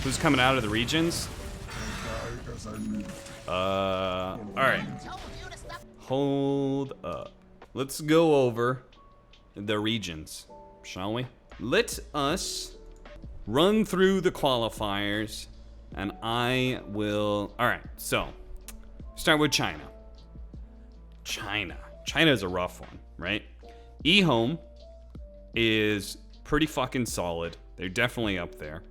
Who's coming out of the regions? Alright. Hold up. Let's go over the regions, shall we? Let us run through the qualifiers, and I will... Alright, so, start with China. China is a rough one, right? eHome is pretty fucking solid. They're definitely up there.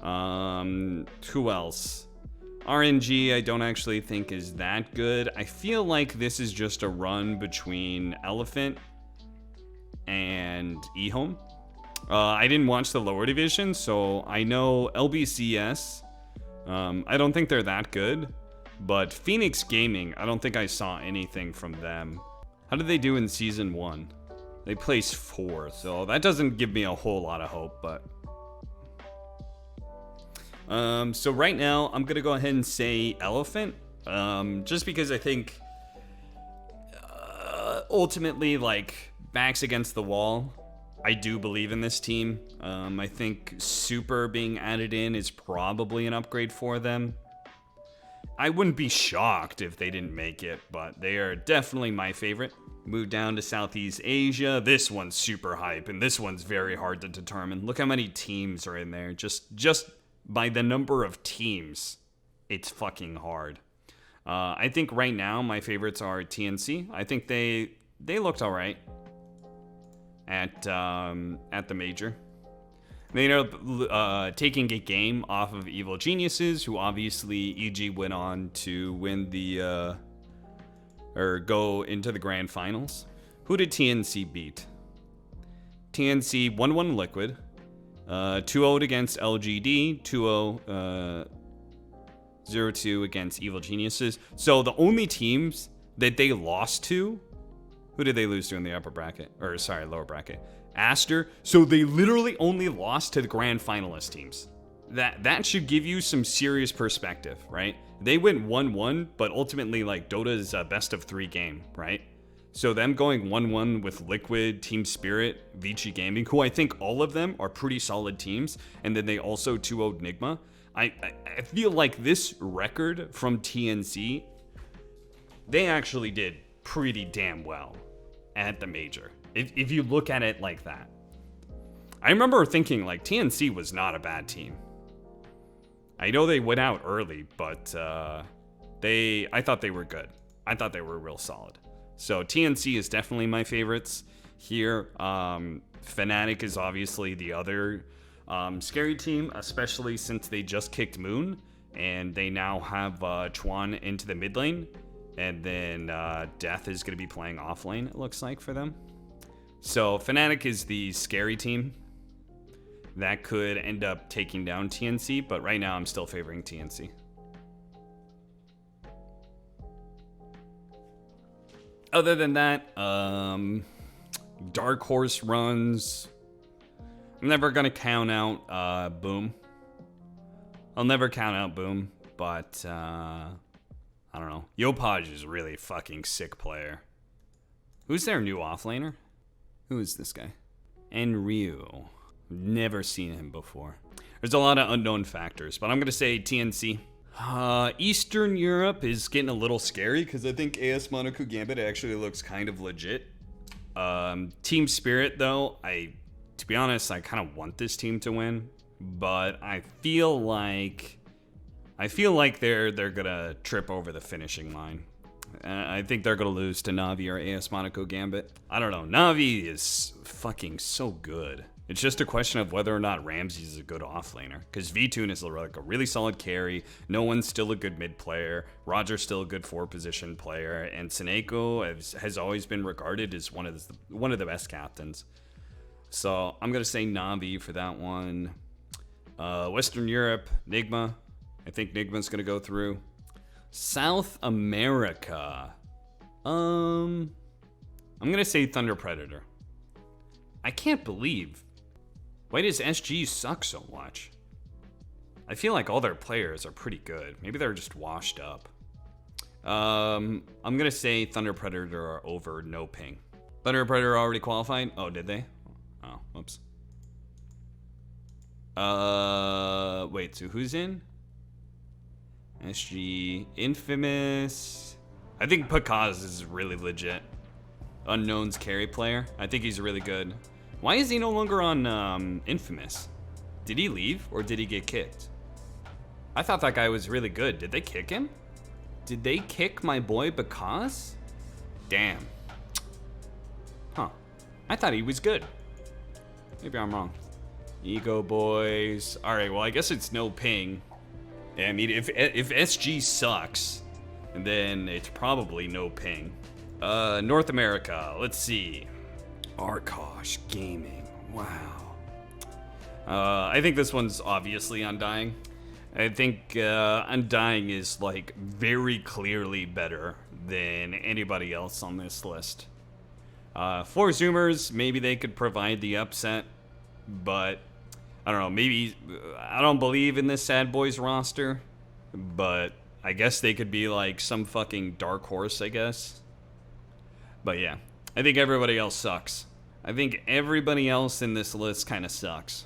Who else? RNG, I don't actually think is that good. I feel like this is just a run between Elephant and eHome. I didn't watch the lower division, so I know LBCS. I don't think they're that good, but Phoenix Gaming, I don't think I saw anything from them. How did they do in season 1? They placed 4, so that doesn't give me a whole lot of hope, but... So right now, I'm gonna go ahead and say Elephant, just because I think, ultimately, like, backs against the wall, I do believe in this team. I think Super being added in is probably an upgrade for them. I wouldn't be shocked if they didn't make it, but they are definitely my favorite. Move down to Southeast Asia. This one's super hype, and this one's very hard to determine. Look how many teams are in there. Just by the number of teams, it's fucking hard. I think right now my favorites are TNC. I think they looked all right at the major. They ended up taking a game off of Evil Geniuses, who obviously EG went on to win the or go into the grand finals. Who did TNC beat? TNC 1-1 Liquid. 2-0 against LGD, 2-0, 0-2 against Evil Geniuses. So the only teams that they lost to, who did they lose to in the upper bracket? Or sorry, lower bracket. Aster. So they literally only lost to the grand finalist teams. That should give you some serious perspective, right? They went 1-1, but ultimately, like, Dota's a best of 3 game, right? So them going 1-1 with Liquid, Team Spirit, Vici Gaming, who I think all of them are pretty solid teams, and then they also 2-0'd Nigma. I feel like this record from TNC, they actually did pretty damn well at the major, if you look at it like that. I remember thinking, like, TNC was not a bad team. I know they went out early, but I thought they were good. I thought they were real solid. So TNC is definitely my favorites here. Fnatic is obviously the other scary team, especially since they just kicked Moon, and they now have Chuan into the mid lane, and then Death is going to be playing off lane, it looks like, for them. So Fnatic is the scary team that could end up taking down TNC, but right now I'm still favoring TNC. Other than that, Dark Horse runs. I'm never going to count out Boom. I'll never count out Boom, but I don't know. Yopaj is a really fucking sick player. Who's their new offlaner? Who is this guy? Enryu. Never seen him before. There's a lot of unknown factors, but I'm going to say TNC. Eastern Europe is getting a little scary because I think AS Monaco Gambit actually looks kind of legit. Team Spirit, though, to be honest, I kind of want this team to win, but I feel like they're gonna trip over the finishing line. I think they're gonna lose to Navi or AS Monaco Gambit. I don't know. Navi is fucking so good. It's just a question of whether or not Ramsey is a good offlaner. Because VTune is like a really solid carry. No one's still a good mid player. Roger's still a good 4-position player. And Seneko has always been regarded as one of the best captains. So I'm going to say Navi for that one. Western Europe, Nigma. I think Nigma's going to go through. South America. I'm going to say Thunder Predator. I can't believe... Why does SG suck so much? I feel like all their players are pretty good. Maybe they're just washed up. I'm going to say Thunder Predator over No Ping. Thunder Predator already qualified? Oh, did they? Oh, whoops. Wait, so who's in? SG, Infamous. I think Pakaz is really legit. Unknown's carry player. I think he's really good. Why is he no longer on Infamous? Did he leave or did he get kicked? I thought that guy was really good. Did they kick him? Did they kick my boy Pakaz? Damn. Huh. I thought he was good. Maybe I'm wrong. Ego boys. All right, well, I guess it's no ping. Yeah, I mean, if SG sucks, then it's probably no ping. North America, let's see. Arkosh Gaming, wow. I think this one's obviously Undying. I think Undying is like very clearly better than anybody else on this list. For Zoomers, maybe they could provide the upset, but I don't know, maybe, I don't believe in this Sad Boys roster, but I guess they could be like some fucking dark horse, I guess. But yeah, I think everybody else sucks. I think everybody else in this list kind of sucks.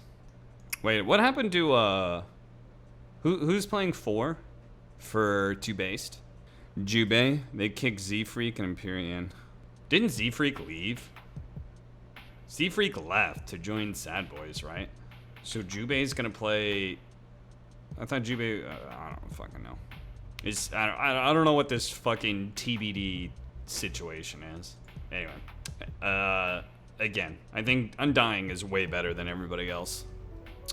Wait, what happened to, who's playing 4 for 2-based? Jubei, they kicked Z-Freak and Empyrean. Didn't Z-Freak leave? Z-Freak left to join Sad Boys, right? So Jubei's gonna play. I thought Jubei. I don't fucking know. I don't know what this fucking TBD situation is. Anyway, again, I think Undying is way better than everybody else.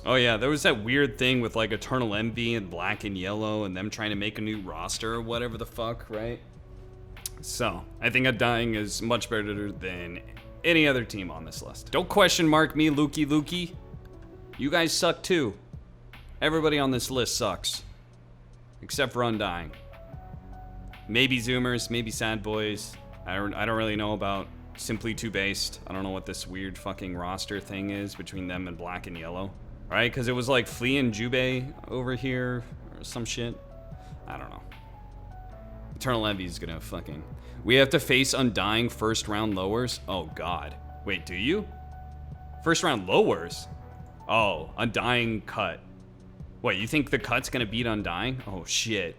Oh yeah, there was that weird thing with like Eternal Envy and Black and Yellow and them trying to make a new roster or whatever the fuck, right? So I think Undying is much better than any other team on this list. Don't question mark me, Lukey. You guys suck too. Everybody on this list sucks. Except for Undying. Maybe Zoomers, maybe Sad Boys. I don't really know about Simply 2-based. I don't know what this weird fucking roster thing is between them and Black and Yellow. Right? Because it was like Flea and Jubei over here or some shit. I don't know. Eternal Envy's gonna fucking... We have to face Undying first round lowers? Oh god. Wait, do you? First round lowers? Oh, Undying cut. What, you think the cut's gonna beat Undying? Oh shit.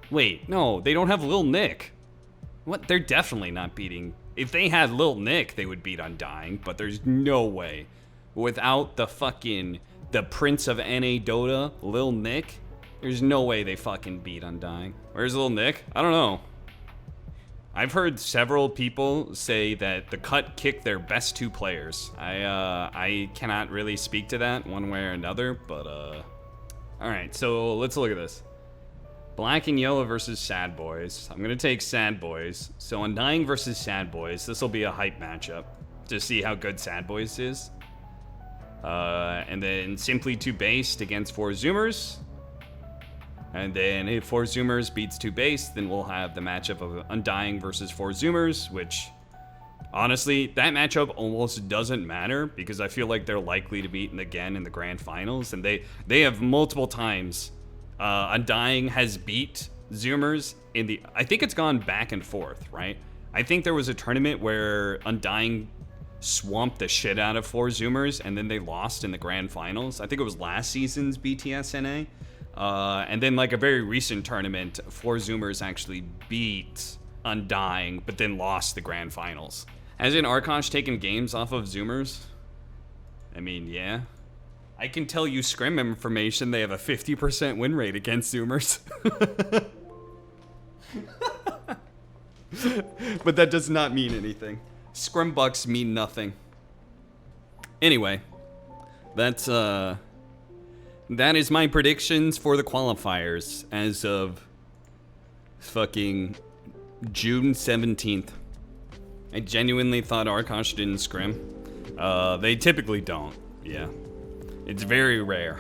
Wait, no, they don't have Lil Nick. What? They're definitely not beating... If they had Lil Nick, they would beat Undying, but there's no way. Without the Prince of NA Dota, Lil Nick, there's no way they fucking beat Undying. Where's Lil Nick? I don't know. I've heard several people say that the cut kicked their best 2 players. I cannot really speak to that one way or another, but alright, so let's look at this. Black and Yellow versus Sad Boys. I'm gonna take Sad Boys. So Undying versus Sad Boys. This will be a hype matchup to see how good Sad Boys is. And then Simply 2-based against 4 Zoomers. And then if 4 Zoomers beats 2-based, then we'll have the matchup of Undying versus 4 Zoomers, which honestly, that matchup almost doesn't matter because I feel like they're likely to meet again in the grand finals. And they have multiple times. Undying has beat Zoomers in the... I think it's gone back and forth, right? I think there was a tournament where Undying swamped the shit out of 4 Zoomers and then they lost in the grand finals. I think it was last season's BTSNA. And then like a very recent tournament, 4 Zoomers actually beat Undying, but then lost the grand finals. Hasn't Arkosh taken games off of Zoomers? I mean, yeah. I can tell you scrim information, they have a 50% win rate against Zoomers. But that does not mean anything. Scrim bucks mean nothing. Anyway, that is my predictions for the qualifiers as of fucking June 17th. I genuinely thought Arkosh didn't scrim. They typically don't, yeah. It's very rare.